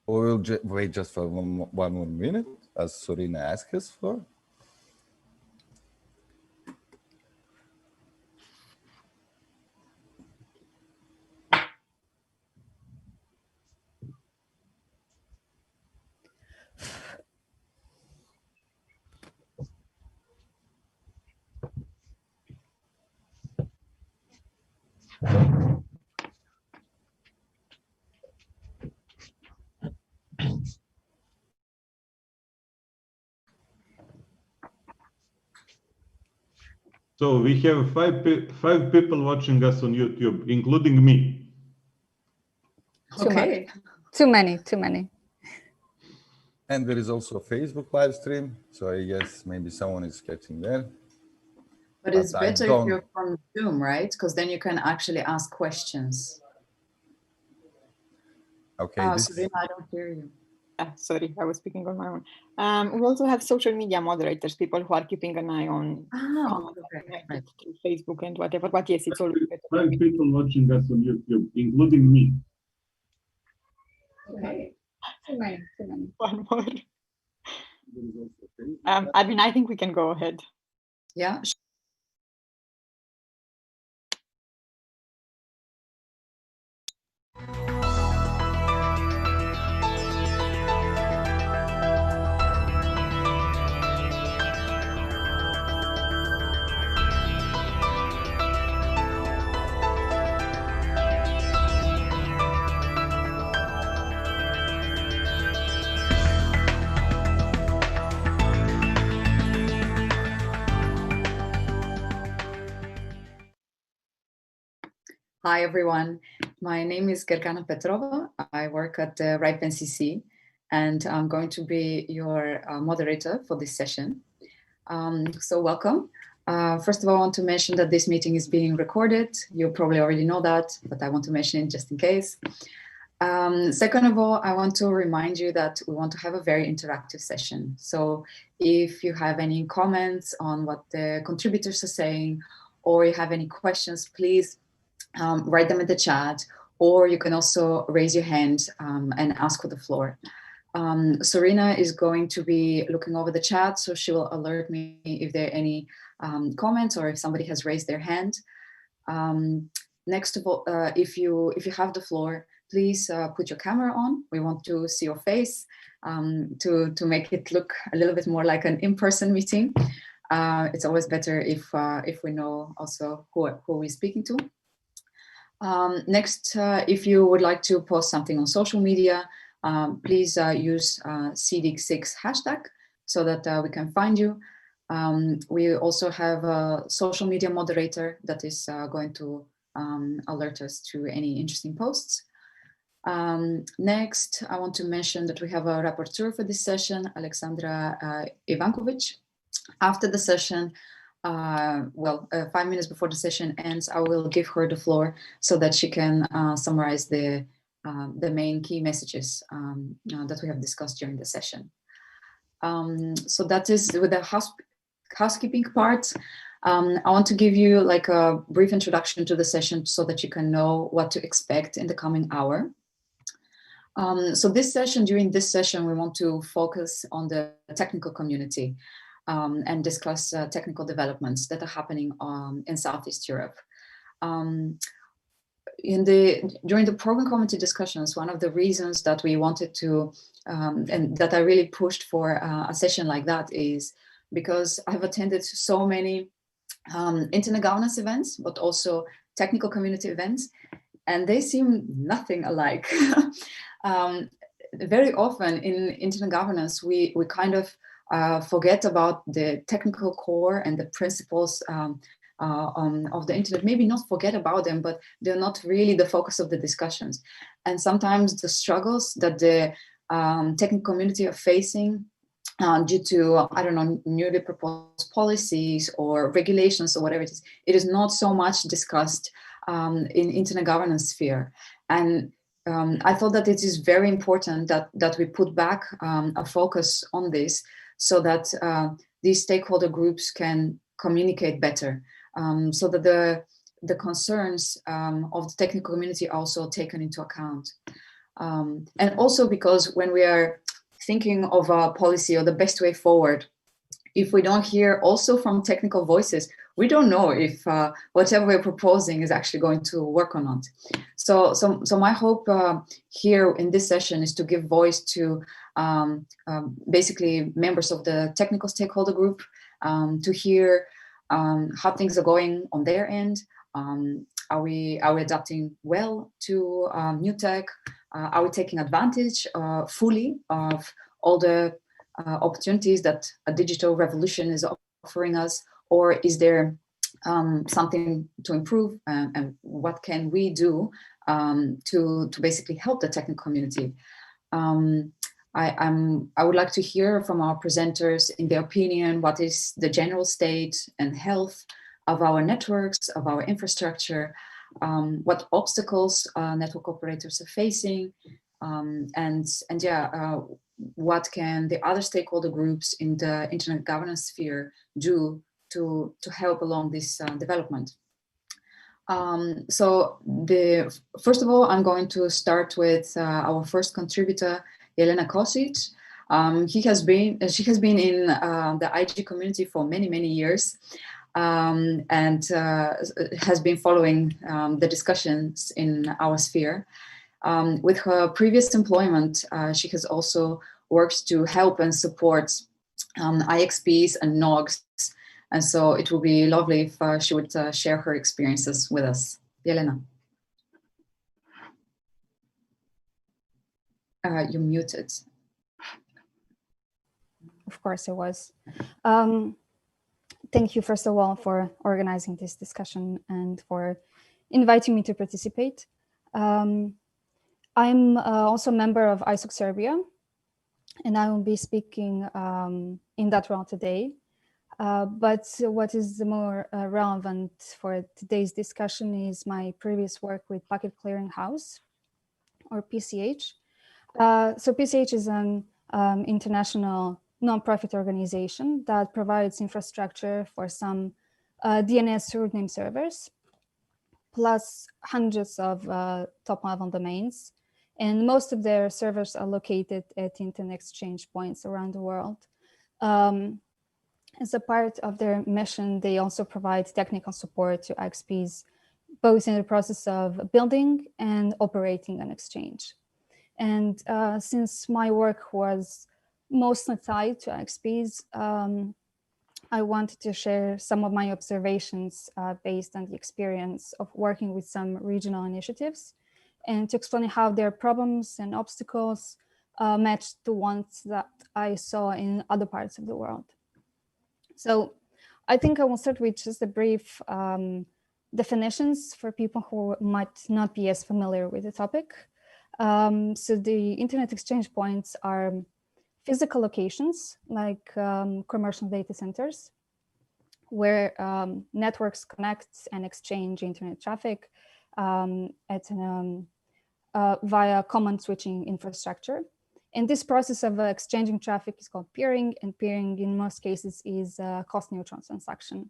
We will wait just for one more minute, as Sorina asked us for. So we have five people watching us on YouTube, including me. Okay. Too many. And there is also a Facebook live stream, so I guess maybe someone is catching there. But it's better if you're from Zoom, right? Because then you can actually ask questions. Okay. Serena, I don't hear you. Sorry, I was speaking on my own. We also have social media moderators, people who are keeping an eye on right. Facebook and whatever. But yes, it's always better. 5 people watching us on YouTube, including me. Okay. Too many. One more. I mean, I think we can go ahead. Yeah. Hi, everyone. My name is Helena Petrova. I work at RPKI, and I'm going to be your moderator for this session. So welcome. First of all, I want to mention that this meeting is being recorded. You probably already know that, but I want to mention it just in case. Second of all, I want to remind you that we want to have a very interactive session. So if you have any comments on what the contributors are saying, or you have any questions, please write them in the chat, or you can also raise your hand and ask for the floor. Serena is going to be looking over the chat, so she will alert me if there are any comments or if somebody has raised their hand. Next of all, if you have the floor, please put your camera on. We want to see your face to make it look a little bit more like an in-person meeting. It's always better if we know also who we're speaking to. Next, if you would like to post something on social media, please use SEEDIG6 hashtag so that we can find you. We also have a social media moderator that is going to alert us to any interesting posts. Next, I want to mention that we have a rapporteur for this session, Alexandra Ivankovic. After the session, 5 minutes before the session ends, I will give her the floor so that she can summarize the main key messages that we have discussed during the session. So that is with the housekeeping part. I want to give you like a brief introduction to the session so that you can know what to expect in the coming hour. So during this session, we want to focus on the technical community and discuss technical developments that are happening in Southeast Europe. During the program committee discussions, one of the reasons that we wanted to, and that I really pushed for a session like that is because I've attended so many internet governance events, but also technical community events, and they seem nothing alike. Very often in internet governance, we kind of forget about the technical core and the principles of the internet. Maybe not forget about them, but they're not really the focus of the discussions. And sometimes the struggles that the technical community are facing due to, I don't know, newly proposed policies or regulations or whatever it is not so much discussed in internet governance sphere. And I thought that it is very important that we put back a focus on this so that these stakeholder groups can communicate better, so that the concerns of the technical community are also taken into account. And also because when we are thinking of a policy or the best way forward, if we don't hear also from technical voices, we don't know if whatever we're proposing is actually going to work or not. So my hope here in this session is to give voice to basically members of the technical stakeholder group, to hear how things are going on their end. Are we adapting well to new tech? Are we taking advantage fully of all the opportunities that a digital revolution is offering us, or is there something to improve, and what can we do to basically help the technical community? I would like to hear from our presenters, in their opinion, what is the general state and health of our networks, of our infrastructure, what obstacles network operators are facing, what can the other stakeholder groups in the internet governance sphere do to help along this development. First of all, I'm going to start with our first contributor, Helena Kosich. She has been in the IG community for many years, and has been following the discussions in our sphere. With her previous employment, she has also worked to help and support IXPs and NOGs. And so it would be lovely if she would share her experiences with us. Helena. You're muted. Of course, I was. Thank you, first of all, for organizing this discussion and for inviting me to participate. I'm also a member of ISOC Serbia, and I will be speaking in that role today. But what is more relevant for today's discussion is my previous work with Packet Clearing House, or PCH. So PCH is an international nonprofit organization that provides infrastructure for some DNS root name servers, plus hundreds of top-level domains. And most of their servers are located at internet exchange points around the world. As a part of their mission, they also provide technical support to IXPs, both in the process of building and operating an exchange. And since my work was mostly tied to IXPs, I wanted to share some of my observations based on the experience of working with some regional initiatives, and to explain how their problems and obstacles matched the ones that I saw in other parts of the world. So I think I will start with just a brief definitions for people who might not be as familiar with the topic. So the internet exchange points are physical locations like commercial data centers, where networks connect and exchange internet traffic via common switching infrastructure. And this process of exchanging traffic is called peering, and peering in most cases is a cost-neutral transaction.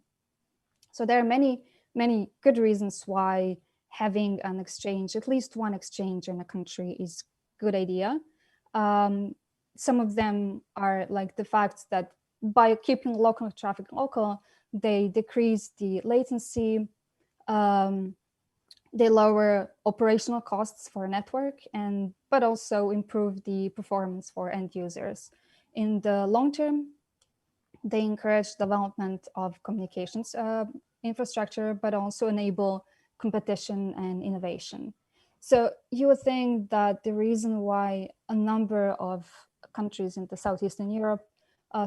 So there are many good reasons why having an exchange, at least one exchange in a country, is a good idea. Some of them are like the fact that by keeping local traffic local, they decrease the latency, they lower operational costs for a network, but also improve the performance for end users. In the long term, they encourage development of communications infrastructure, but also enable competition and innovation. So you would think that the reason why a number of countries in the Southeastern Europe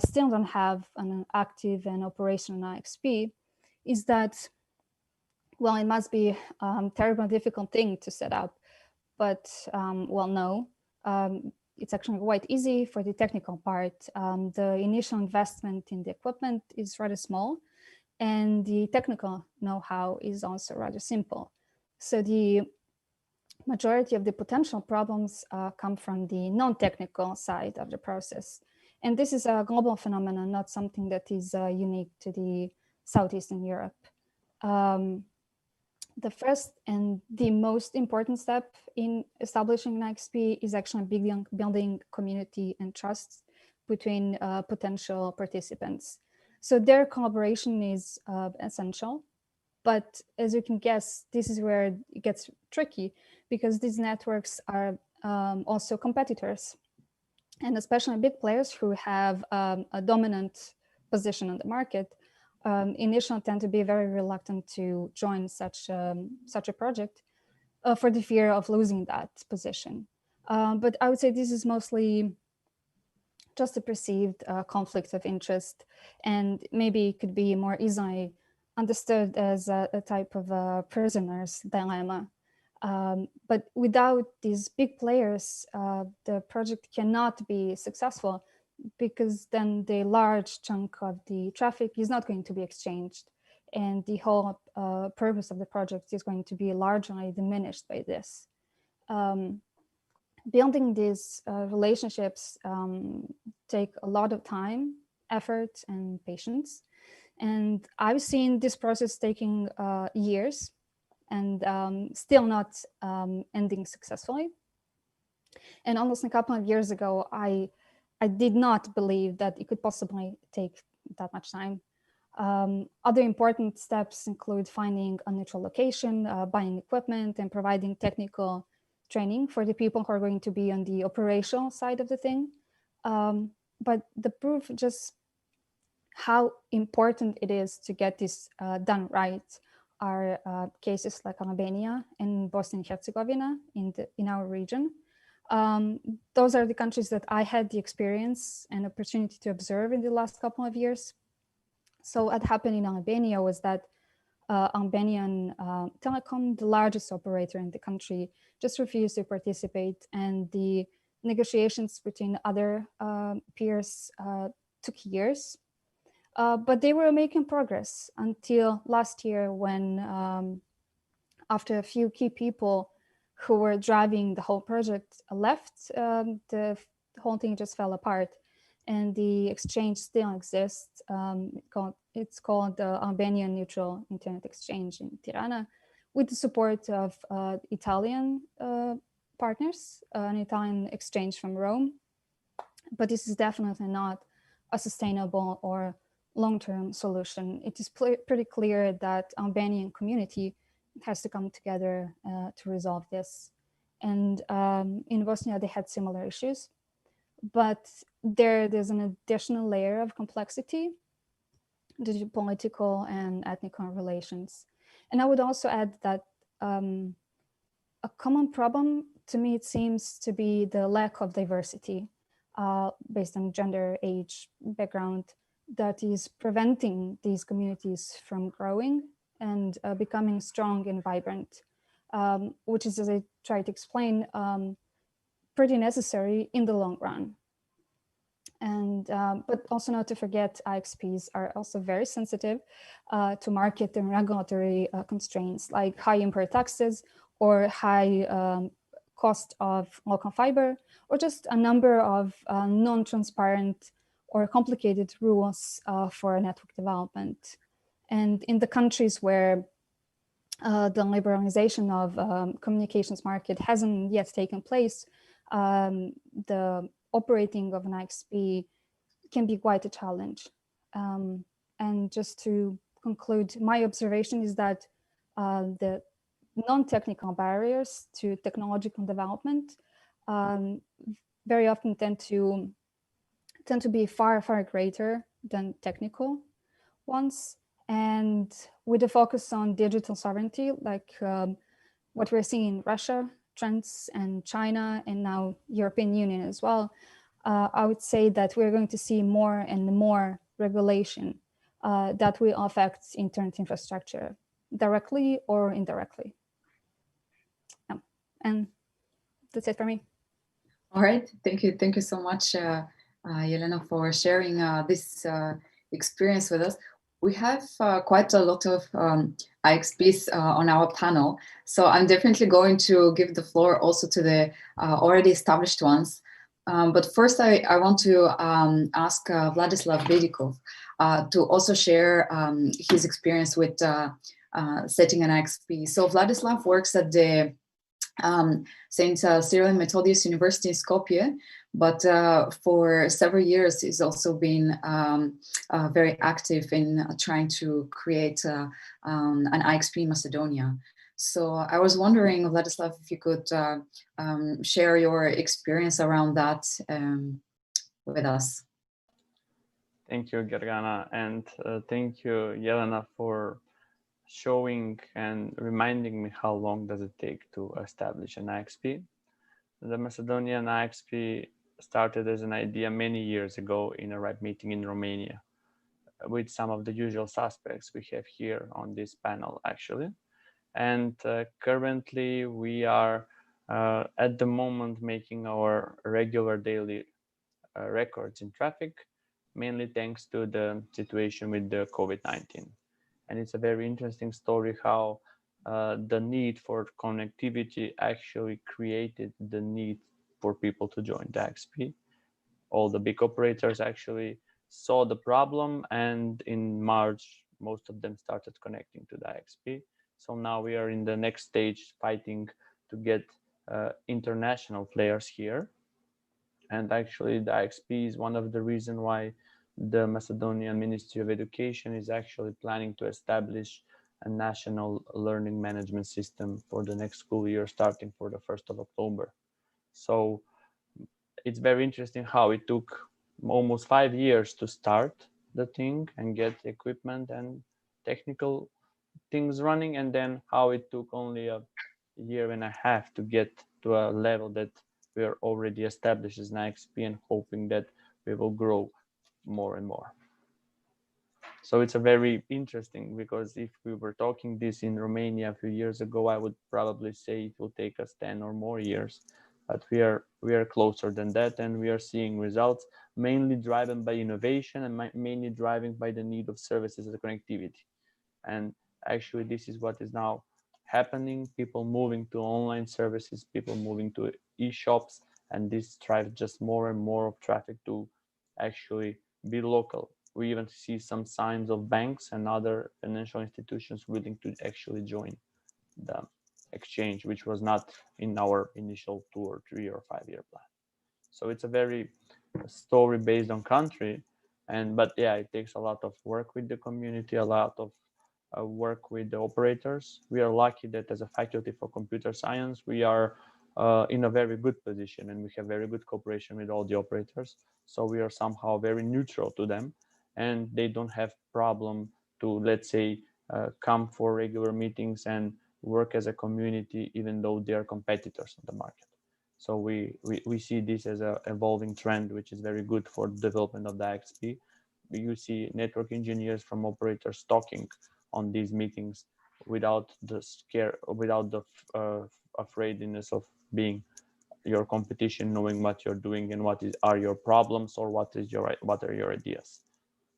still don't have an active and operational IXP is that, well, it must be a terribly difficult thing to set up, but well, no, it's actually quite easy for the technical part. The initial investment in the equipment is rather small, and the technical know-how is also rather simple. So the majority of the potential problems come from the non-technical side of the process. And this is a global phenomenon, not something that is unique to the Southeastern Europe. The first and the most important step in establishing an IXP is actually building community and trust between potential participants. So their collaboration is essential. But as you can guess, this is where it gets tricky, because these networks are also competitors, and especially big players who have a dominant position on the market initially tend to be very reluctant to join such a project for the fear of losing that position. But I would say this is mostly just a perceived conflict of interest, and maybe it could be more easily understood as a type of prisoner's dilemma. But without these big players, the project cannot be successful, because then the large chunk of the traffic is not going to be exchanged, and the whole purpose of the project is going to be largely diminished by this. Building these relationships take a lot of time, effort, and patience. And I've seen this process taking years and still not ending successfully. And almost a couple of years ago, I did not believe that it could possibly take that much time. Other important steps include finding a neutral location, buying equipment, and providing technical training for the people who are going to be on the operational side of the thing. But the proof just how important it is to get this done right are cases like Albania and Bosnia and Herzegovina in our region. Those are the countries that I had the experience and opportunity to observe in the last couple of years. So what happened in Albania was that Albanian Telecom, the largest operator in the country, just refused to participate, and the negotiations between other peers took years. But they were making progress until last year, when after a few key people who were driving the whole project left, the whole thing just fell apart, and the exchange still exists. It's called the Albanian Neutral Internet Exchange in Tirana, with the support of Italian partners, an Italian exchange from Rome. But this is definitely not a sustainable or long-term solution. It is pretty clear that Albanian community has to come together to resolve this. And in Bosnia, they had similar issues, but there's an additional layer of complexity due to political and ethnic relations. And I would also add that a common problem to me, it seems to be the lack of diversity based on gender, age, background, that is preventing these communities from growing and becoming strong and vibrant, which is, as I try to explain, pretty necessary in the long run. And but also not to forget, IXPs are also very sensitive to market and regulatory constraints, like high import taxes or high cost of local fiber, or just a number of non-transparent or complicated rules for network development. And in the countries where the liberalization of communications market hasn't yet taken place, the operating of an IXP can be quite a challenge. And just to conclude, my observation is that the non-technical barriers to technological development very often tend to be far, far greater than technical ones. And with a focus on digital sovereignty, like what we're seeing in Russia, trends, and China, and now European Union as well, I would say that we're going to see more and more regulation that will affect internet infrastructure directly or indirectly. Yeah. And that's it for me. All right, thank you so much, Helena, for sharing this experience with us. We have quite a lot of IXPs on our panel, so I'm definitely going to give the floor also to the already established ones. But first, I want to ask Vladislav Bedikov to also share his experience with setting an IXP. So Vladislav works at the St. Cyril and Methodius University in Skopje, but for several years he's also been very active in trying to create an IXP in Macedonia. So I was wondering, Vladislav, if you could share your experience around that with us. Thank you, Gergana, and thank you, Helena, for showing and reminding me how long does it take to establish an IXP. The Macedonian IXP started as an idea many years ago in a RIPE meeting in Romania with some of the usual suspects we have here on this panel, actually. And currently we are at the moment making our regular daily records in traffic, mainly thanks to the situation with the COVID-19. And it's a very interesting story how the need for connectivity actually created the need for people to join the IXP. All the big operators actually saw the problem, and in March, most of them started connecting to the IXP. So now we are in the next stage, fighting to get international players here. And actually the IXP is one of the reasons why the Macedonian Ministry of Education is actually planning to establish a national learning management system for the next school year, starting for the 1st of October. So it's very interesting how it took almost 5 years to start the thing and get equipment and technical things running, and then how it took only a year and a half to get to a level that we are already established as an IXP, and hoping that we will grow more and more. So it's a very interesting, because if we were talking this in Romania a few years ago, I would probably say it will take us 10 or more years, but we are closer than that, and we are seeing results mainly driven by innovation and mainly driven by the need of services and connectivity. And actually this is what is now happening, people moving to online services, people moving to e-shops, and this drives just more and more of traffic to actually be local. We even see some signs of banks and other financial institutions willing to actually join the exchange, which was not in our initial 2 or 3 or 5 year plan. So it's a very story based on country, but yeah, it takes a lot of work with the community, a lot of work with the operators. We are lucky that as a faculty for computer science, we are in a very good position, and we have very good cooperation with all the operators. So we are somehow very neutral to them, and they don't have problem to, let's say, come for regular meetings and work as a community, even though they are competitors in the market. So we see this as an evolving trend, which is very good for the development of the IXP. You see network engineers from operators talking on these meetings without the scare, without the afraidness of being your competition, knowing what you're doing and what are your problems, or what are your ideas.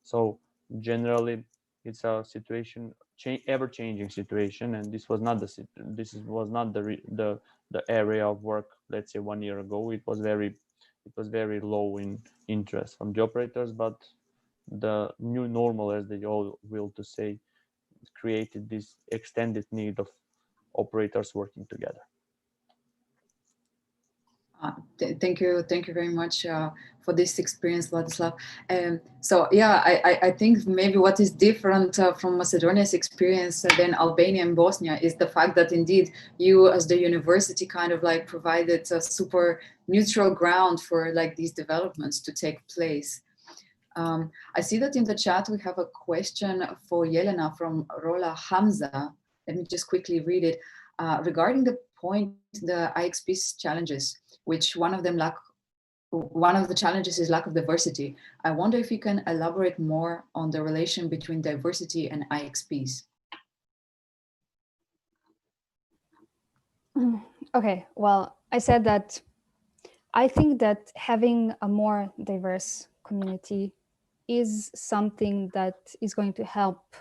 So generally, it's a situation, ever-changing situation, and this was not the area of work, let's say 1 year ago. It was very low in interest from the operators, but the new normal, as they all will to say, created this extended need of operators working together. Thank you very much for this experience, Vladislav. So yeah, I think maybe what is different from Macedonia's experience than Albania and Bosnia is the fact that indeed you as the university kind of like provided a super neutral ground for like these developments to take place. I see that in the chat we have a question for Helena from Rola Hamza. Let me just quickly read it. Regarding the point, the IXP's challenges, which one of the challenges is lack of diversity. I wonder if you can elaborate more on the relation between diversity and IXPs. Okay, well, I said that I think that having a more diverse community is something that is going to help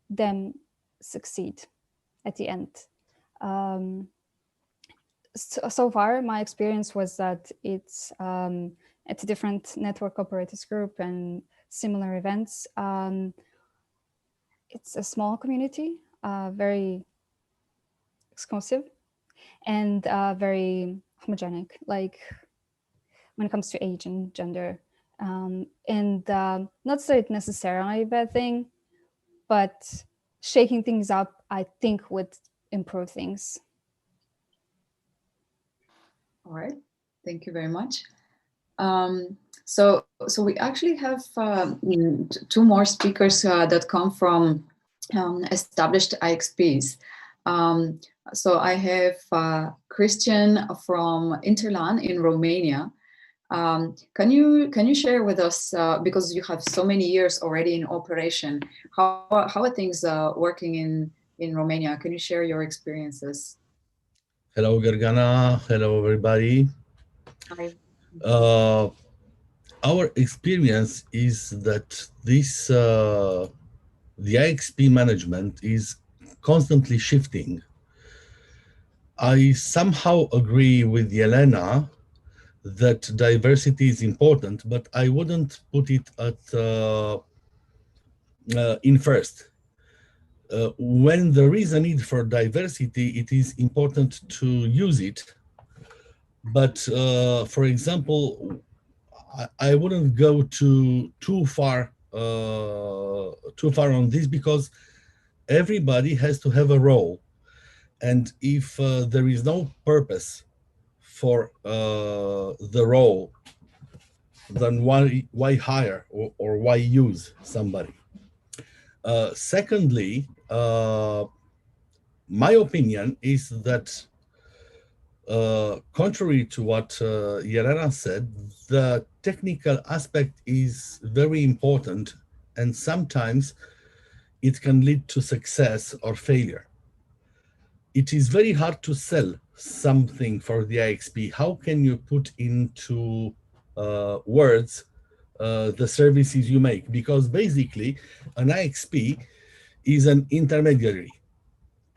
them succeed at the end. So far, my experience was that it's at a different network operators group and similar events. It's a small community. very exclusive and very homogenic, like when it comes to age and gender. And not that it's necessarily a bad thing, but shaking things up, I think, would improve things. All right, thank you very much. So we actually have two more speakers that come from established IXPs. So I have Christian from Interlan in Romania. Can you share with us, because you have so many years already in operation, how are things working in Romania? Can you share your experiences? Hello, Gergana. Hello, everybody. Hi. Our experience is that this the IXP management is constantly shifting. I somehow agree with Helena that diversity is important, but I wouldn't put it at in first. When there is a need for diversity, it is important to use it. But for example, I wouldn't go too far on this, because everybody has to have a role, and if there is no purpose for the role, then why hire or why use somebody? Secondly, my opinion is that contrary to what Helena said, the technical aspect is very important, and sometimes it can lead to success or failure. It is very hard to sell something for the IXP. How can you put into words the services you make? Because basically, an IXP is an intermediary,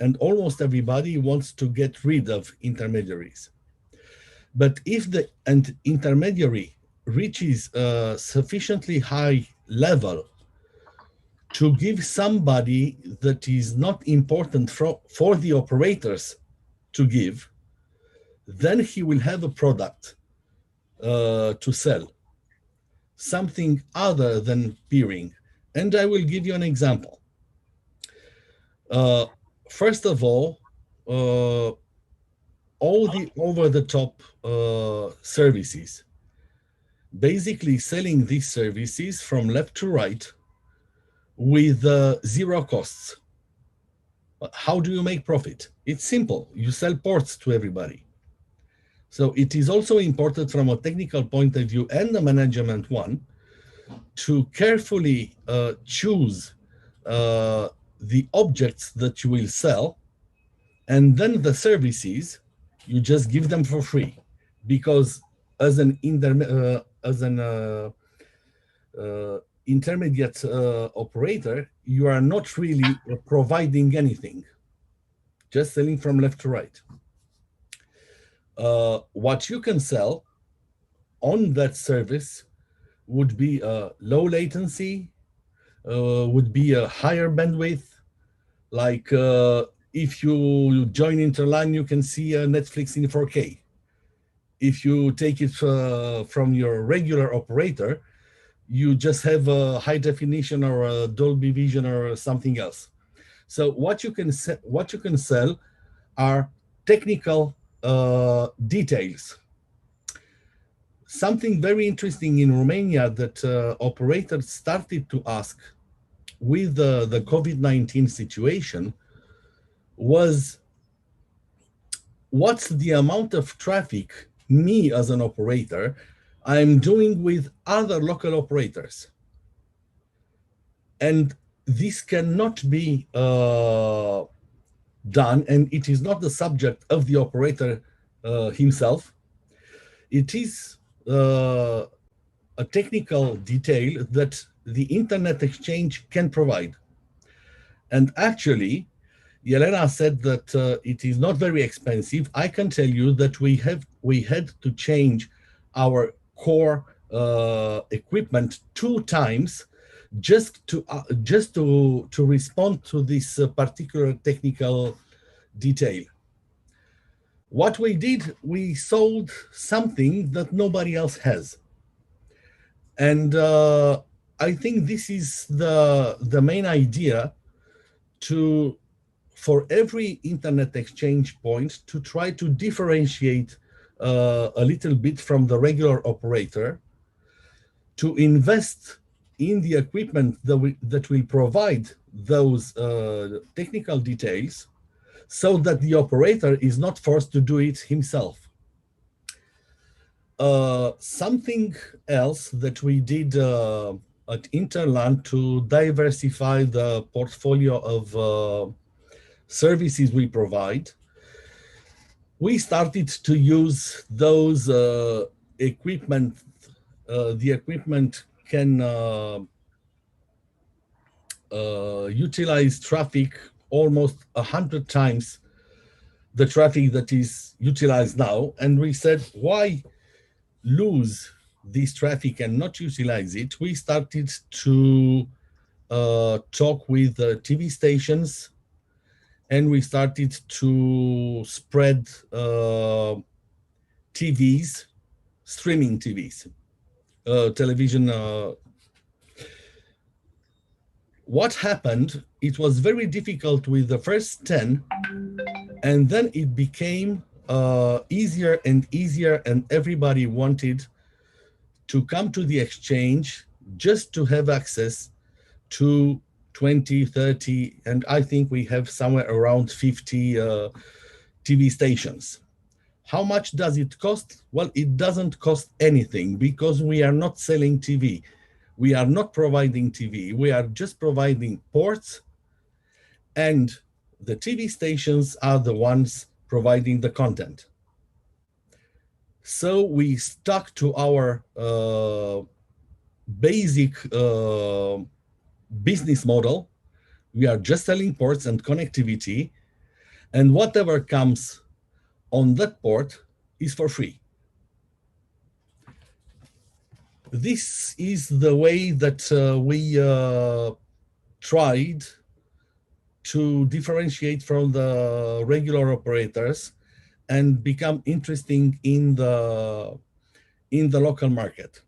and almost everybody wants to get rid of intermediaries. But if the intermediary reaches a sufficiently high level to give somebody that is not important for the operators to give, then he will have a product to sell, something other than peering. And I will give you an example. First of all the over-the-top services, basically selling these services from left to right with zero costs. How do you make profit? It's simple. You sell ports to everybody. So it is also important from a technical point of view and the management one to carefully choose the objects that you will sell, and then the services you just give them for free, because as an intermediate operator, you are not really providing anything, just selling from left to right. What you can sell on that service would be low latency, would be a higher bandwidth. Like if you join Interline, you can see Netflix in 4K. If you take it from your regular operator, you just have a high definition or a Dolby Vision or something else. So what you can sell are technical details. Something very interesting in Romania that operators started to ask with the COVID-19 situation was, what's the amount of traffic me as an operator I'm doing with other local operators? And this cannot be done, and it is not the subject of the operator himself. It is a technical detail that the internet exchange can provide. And actually, Helena said that it is not very expensive. I can tell you that we had to change our core equipment 2 times just to respond to this particular technical detail. What we did, we sold something that nobody else has. And I think this is the main idea, for every internet exchange point to try to differentiate a little bit from the regular operator, to invest in the equipment that will provide those technical details, so that the operator is not forced to do it himself. Something else that we did at Interland to diversify the portfolio of services we provide, we started to use those equipment. The equipment can utilize traffic almost 100 times the traffic that is utilized now. And we said, why lose this traffic and not utilize it? We started to talk with TV stations, and we started to spread TVs, streaming TVs, television. What happened, it was very difficult with the first 10, and then it became easier and easier, and everybody wanted to come to the exchange just to have access to 20, 30, and I think we have somewhere around 50 TV stations. How much does it cost? Well, it doesn't cost anything, because we are not selling TV. We are not providing TV. We are just providing ports, and the TV stations are the ones providing the content. So we stuck to our basic business model. We are just selling ports and connectivity, and whatever comes on that port is for free. This is the way that we tried to differentiate from the regular operators and become interesting in the local market.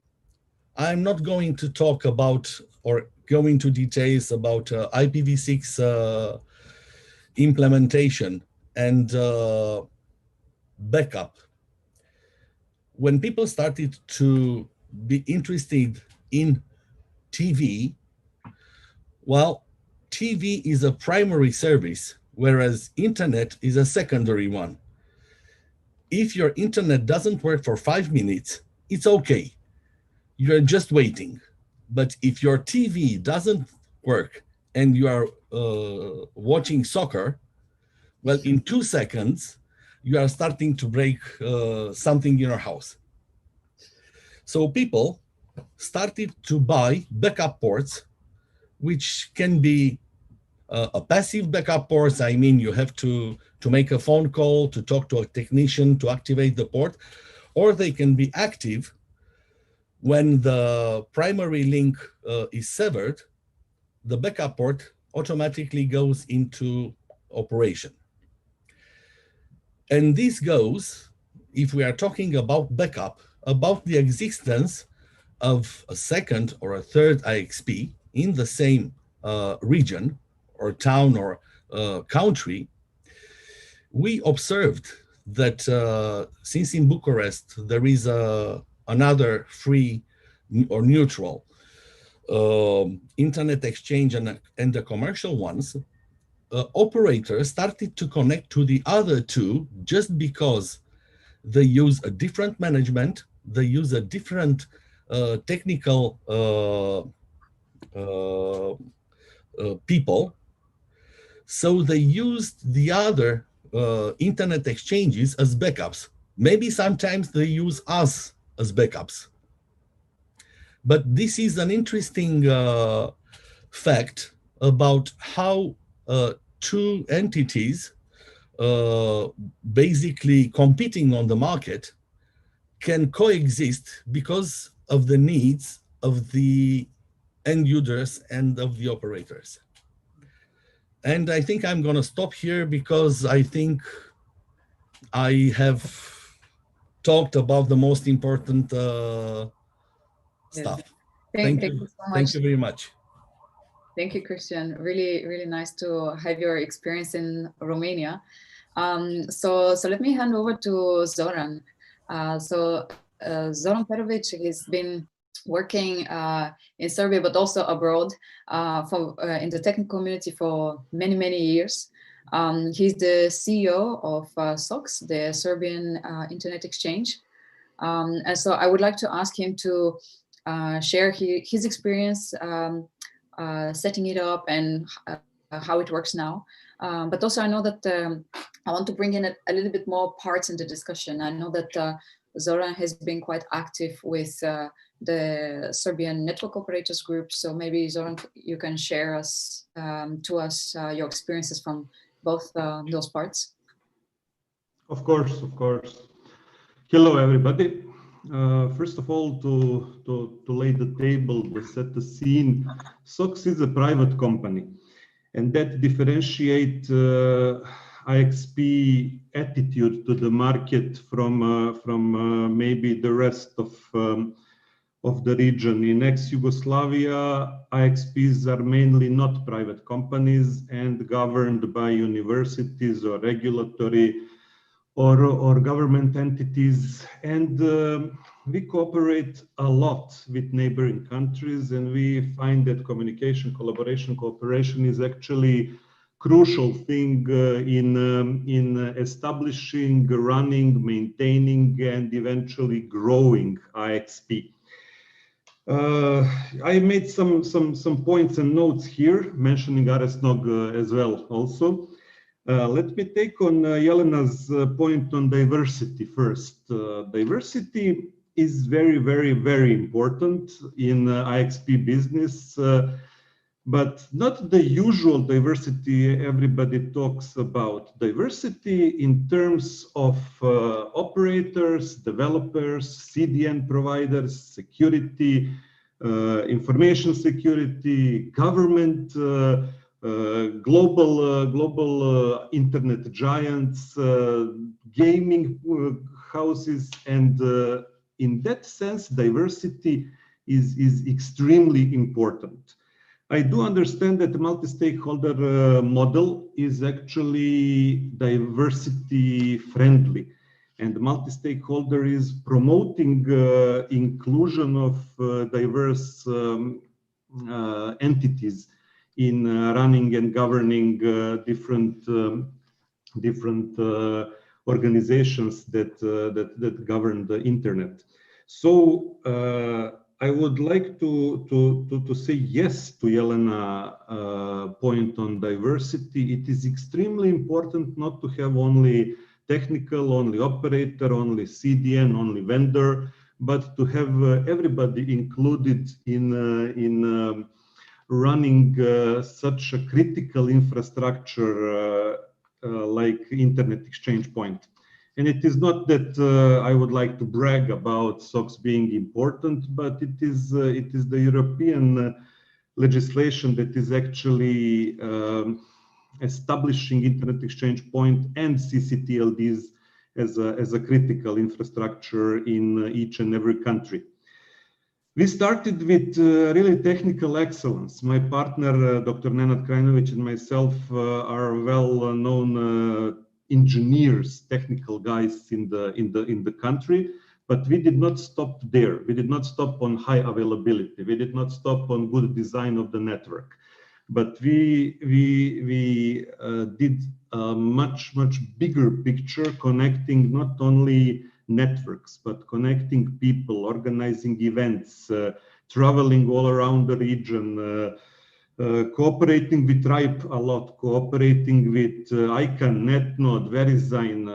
I'm not going to talk about or go into details about IPv6 implementation and backup. When people started to be interested in TV, well, TV is a primary service, whereas internet is a secondary one. If your internet doesn't work for 5 minutes, it's okay. You're just waiting. But if your TV doesn't work and you are watching soccer, well, in 2 seconds, you are starting to break something in your house. So people started to buy backup ports, which can be a passive backup ports. I mean, you have to make a phone call, to talk to a technician to activate the port, or they can be active. When the primary link is severed, the backup port automatically goes into operation. And this goes, if we are talking about backup, about the existence of a second or a third IXP in the same region or town or country. We observed that since in Bucharest there is another free or neutral internet exchange and the commercial ones, operators started to connect to the other two just because they use a different management, they use a different technical people. So they used the other internet exchanges as backups. Maybe sometimes they use us as backups. But this is an interesting fact about how two entities basically competing on the market can coexist because of the needs of the end users and of the operators. And I think I'm going to stop here because I think I have talked about the most important stuff. Thank you. So much. Thank you very much. Thank you, Christian. Really, really nice to have your experience in Romania. So let me hand over to Zoran. Zoran Perovic has been working in Serbia, but also abroad in the technical community for many, many years. He's the CEO of SOX, the Serbian Internet Exchange. And so I would like to ask him to share his experience setting it up and how it works now. But also I know that I want to bring in a little bit more parts in the discussion. I know that Zoran has been quite active with the Serbian network operators group. So maybe Zoran, you can share to us your experiences from both those parts. Of course, of course. Hello, everybody. First of all, to lay the table, to set the scene, SOX is a private company, and that differentiates IXP attitude to the market from maybe the rest of the region. In ex-Yugoslavia, IXPs are mainly not private companies and governed by universities or regulatory or government entities, and we cooperate a lot with neighboring countries, and we find that communication, collaboration, cooperation is actually crucial thing in establishing, running, maintaining, and eventually growing IXP. I made some points and notes here, mentioning RSNOG as well also. Let me take on Jelena's point on diversity first. Diversity is very, very, very important in IXP business, but not the usual diversity everybody talks about. Diversity in terms of operators, developers, CDN providers, security, information security, government, global internet giants, gaming houses, and in that sense, diversity is extremely important. I do understand that the multi-stakeholder model is actually diversity friendly, and multi-stakeholder is promoting inclusion of diverse entities in running and governing different organizations that govern the internet. So I would like to say yes to Jelena point on diversity. It is extremely important not to have only technical, only operator, only CDN, only vendor, but to have everybody included in running such a critical infrastructure like Internet Exchange Point. And it is not that I would like to brag about SOX being important, but it is the European legislation that is actually establishing Internet Exchange Point and CCTLDs as a critical infrastructure in each and every country. We started with really technical excellence. My partner, Dr. Nenad Krajinovic, and myself are well-known engineers, technical guys in the country, but we did not stop there. We did not stop on high availability. We did not stop on good design of the network, but we did a much bigger picture, connecting not only networks, but connecting people, organizing events, traveling all around the region, cooperating with RIPE a lot, cooperating with ICANN, NetNode, Verisign,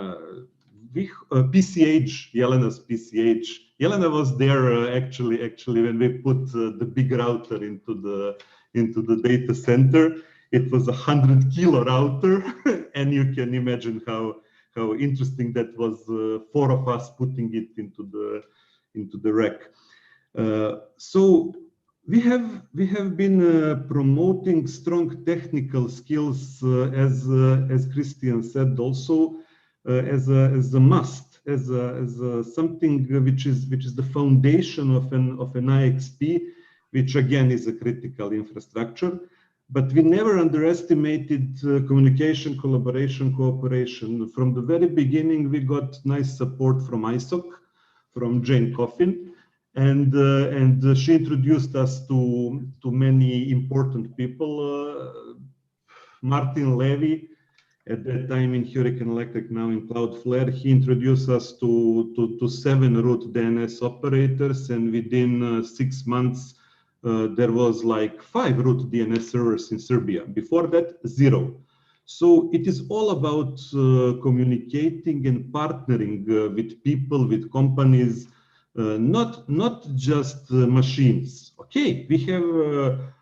PCH, Jelena's PCH. Jelena was there actually when we put the big router into the data center. It was 100-kilo router, and you can imagine how interesting that was. 4 of us putting it into the rack. So we have been promoting strong technical skills, as Christian said, also as a must, as something which is the foundation of an IXP, which again is a critical infrastructure. But we never underestimated communication, collaboration, cooperation. From the very beginning, we got nice support from ISOC, from Jane Coffin, and she introduced us to many important people. Martin Levy, at that time in Hurricane Electric, now in Cloudflare, he introduced us to 7 root DNS operators, and within 6 months, there was like 5 root DNS servers in Serbia. Before that, 0. So it is all about communicating and partnering with people, with companies, not just machines. Okay, we have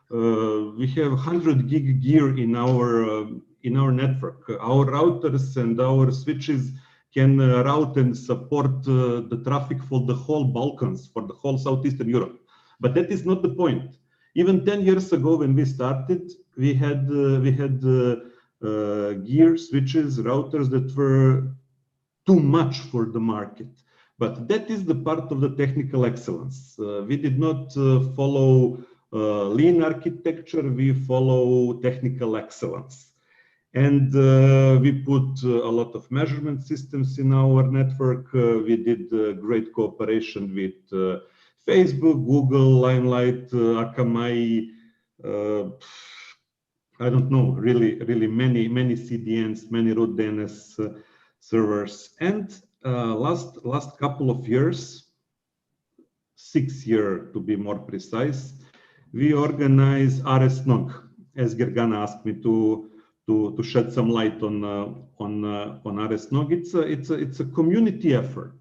100 gig gear in our network. Our routers and our switches can route and support the traffic for the whole Balkans, for the whole Southeastern Europe. But that is not the point. Even 10 years ago, when we started, we had gear, switches, routers that were too much for the market. But that is the part of the technical excellence. We did not follow lean architecture, we follow technical excellence. And we put a lot of measurement systems in our network. We did great cooperation with Facebook, Google, Limelight, Akamai, I don't know, really many CDNs, many root DNS servers. And last couple of years, 6 years to be more precise, we organize RSNOG, as Gergana asked me to shed some light on RSNOG. It's a community effort.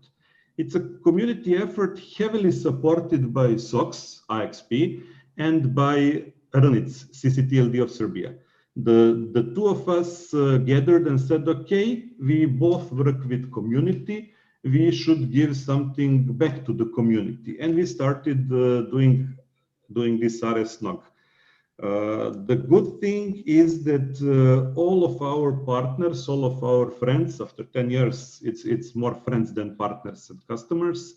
It's a community effort heavily supported by SOX, IXP, and by RNITS, CCTLD of Serbia. The two of us gathered and said, okay, we both work with community, we should give something back to the community. And we started doing this RSNOG. The good thing is that all of our partners, all of our friends, after 10 years, it's more friends than partners and customers,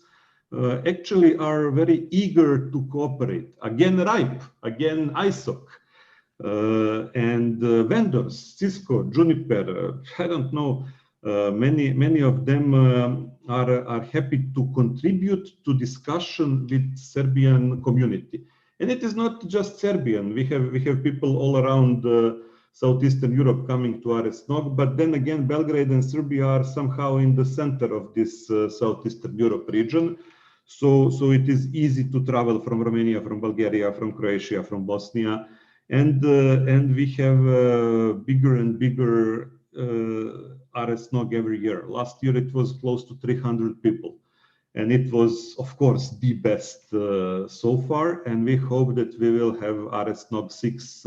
actually are very eager to cooperate. Again, RIPE, again, ISOC, and vendors, Cisco, Juniper, I don't know, many of them are happy to contribute to discussion with Serbian community. And it is not just Serbian. We have people all around Southeastern Europe coming to RSNOG, but then again, Belgrade and Serbia are somehow in the center of this Southeastern Europe region. So it is easy to travel from Romania, from Bulgaria, from Croatia, from Bosnia, and we have bigger and bigger RSNOG every year. Last year it was close to 300 people. And it was, of course, the best so far. And we hope that we will have RSNOG 6,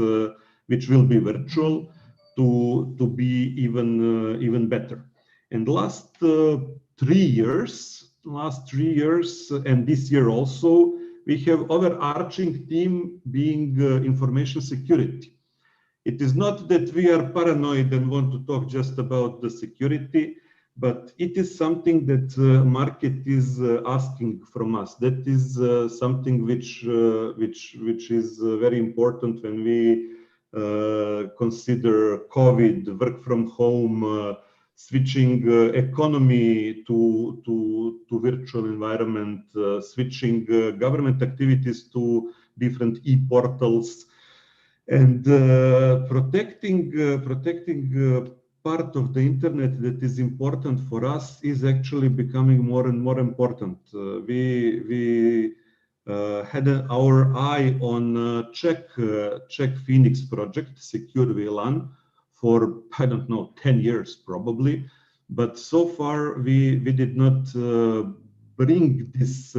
which will be virtual, to be even better. And last 3 years, and this year also, we have overarching theme being information security. It is not that we are paranoid and want to talk just about the security, but it is something that market is asking from us. That is something which is very important when we consider COVID, work from home, switching economy to virtual environment, switching government activities to different e-portals, and protecting part of the internet that is important for us is actually becoming more and more important. We had our eye on Czech Phoenix project, Secure VLAN, for, I don't know, 10 years probably. But so far we did not bring this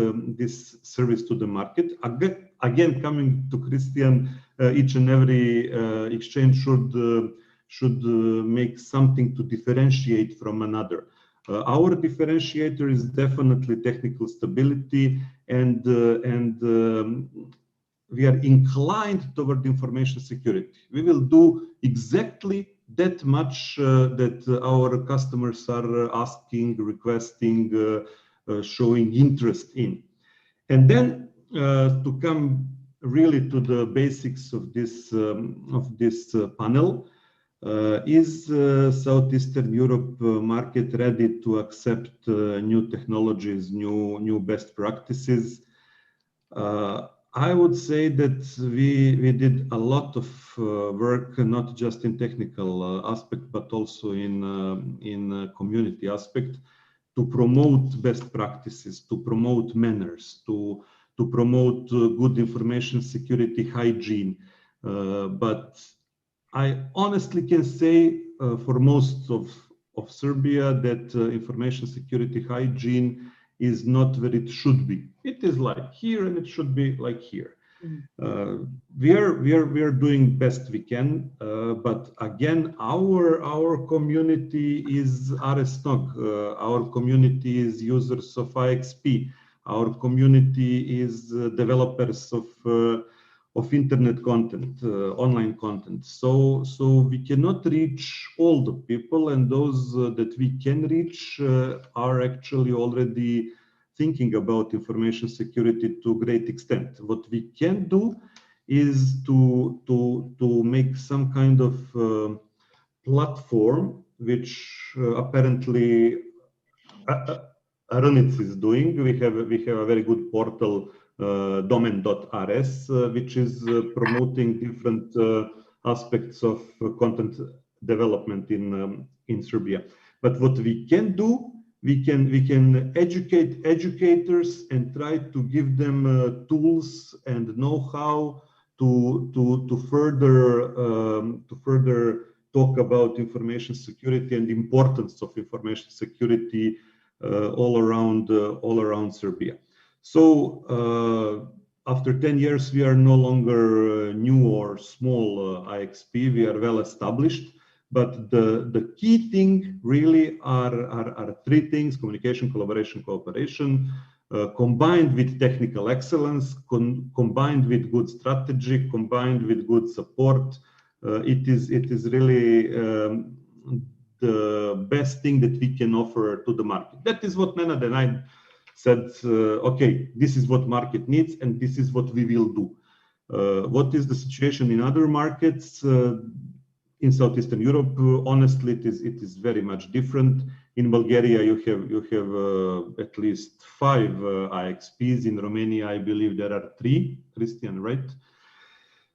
service to the market. Again, coming to Christian, each and every exchange should make something to differentiate from another. Our differentiator is definitely technical stability and inclined toward information security. We will do exactly that much that our customers are asking, requesting, showing interest in. And then to come really to the basics of this panel, is Southeastern Europe market ready to accept new technologies, new best practices? I would say that we did a lot of work, not just in technical aspect, but also in community aspect, to promote best practices, to promote manners, to promote good information security hygiene. But I honestly can say for most of Serbia that information security hygiene is not where it should be. It is like here and it should be like here. We are doing best we can, but again, our community is RSNOG, our community is users of IXP, our community is developers of internet content, online content. So we cannot reach all the people, and those that we can reach are actually already thinking about information security to a great extent. What we can do is to make some kind of platform, which apparently Runits is doing. We have a very good portal, domain.rs, which is promoting different aspects of content development in Serbia. But what we can do, we can educate educators and try to give them tools and know-how to further talk about information security and the importance of information security all around Serbia. So after 10 years, we are no longer new or small IXP. We are well established. But the key thing really are three things: communication, collaboration, cooperation, combined with technical excellence, combined with good strategy, combined with good support. It is really the best thing that we can offer to the market. That is what Nenad and I said, okay, this is what market needs and this is what we will do. What is the situation in other markets? In Southeastern Europe, honestly, it is very much different. In Bulgaria, you have at least 5 IXPs. In Romania, I believe there are 3. Christian, right?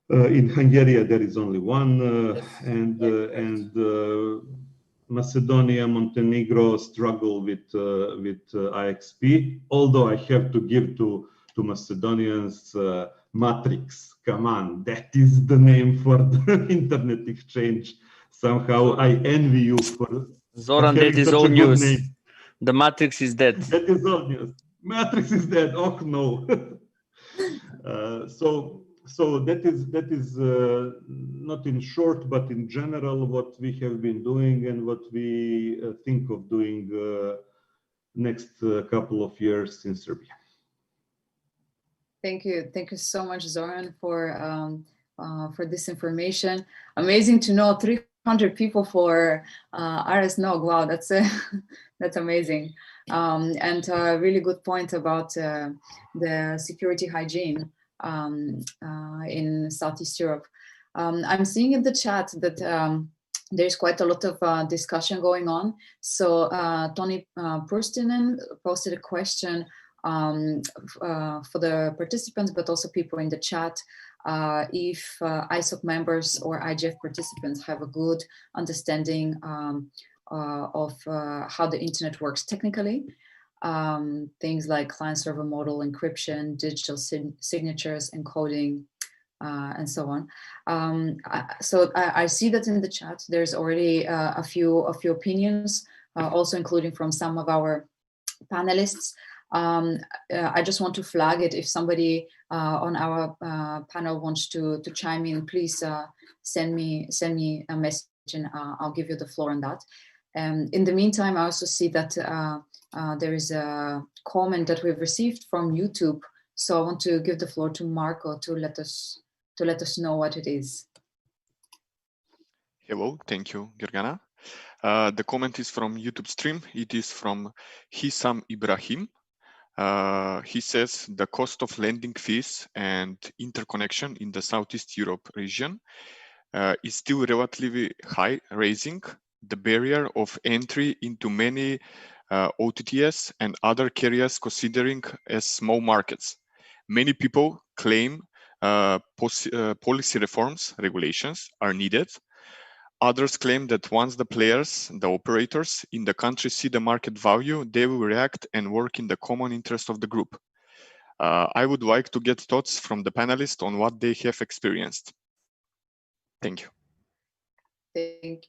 In Hungary, there is only 1, yes. and Macedonia, Montenegro struggle with IXP. Although I have to give to Macedonians Matrix. Come on, that is the name for the internet exchange. Somehow I envy you for Zoran, that is old news. Name. The Matrix is dead. That is old news. Matrix is dead. Oh no. So that is not in short, but in general, what we have been doing and what we think of doing next couple of years in Serbia. Thank you so much, Zoran, for this information. Amazing to know 300 people for RSNOG. Wow, that's amazing, and a really good point about the security hygiene in Southeast Europe. I'm seeing in the chat that there's quite a lot of discussion going on. So Toni Purstinen posted a question for the participants, but also people in the chat, if ISOC members or IGF participants have a good understanding of how the internet works technically. Things like client-server model, encryption, digital signatures, encoding, and so on. So I see that in the chat, there's already a few opinions, also including from some of our panelists. I just want to flag it. If somebody on our panel wants to chime in, please send me a message and I'll give you the floor on that. In the meantime, I also see that there is a comment that we've received from YouTube So I want to give the floor to Marco to let us know what it is. Hello, thank you, Gergana. The comment is from YouTube stream. It is from Hisam Ibrahim. He says the cost of lending fees and interconnection in the Southeast Europe region is still relatively high, raising the barrier of entry into many OTTs and other carriers considering as small markets. Many people claim policy reforms, regulations are needed. Others claim that once the players, the operators in the country see the market value, they will react and work in the common interest of the group. I would like to get thoughts from the panelists on what they have experienced. Thank you.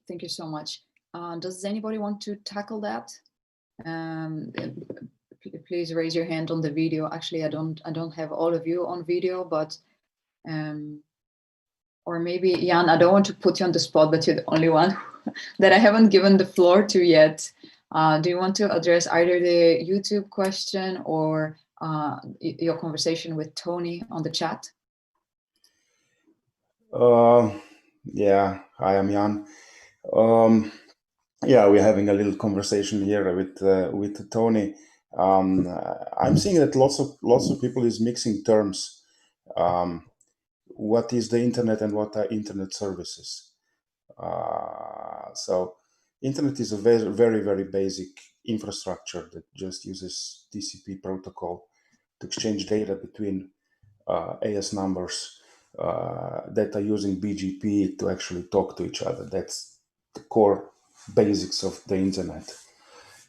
Thank you so much. Does anybody want to tackle that? Please raise your hand on the video. Actually, I don't have all of you on video, but or maybe Jan, I don't want to put you on the spot, but you're the only one that I haven't given the floor to yet. Do you want to address either the YouTube question or your conversation with Tony on the chat? Yeah, hi, I'm Jan. Yeah, we're having a little conversation here with Tony. I'm seeing that lots of people is mixing terms. What is the internet and what are internet services? So internet is a very basic infrastructure that just uses TCP protocol to exchange data between AS numbers that are using BGP to actually talk to each other. That's the core basics of the internet.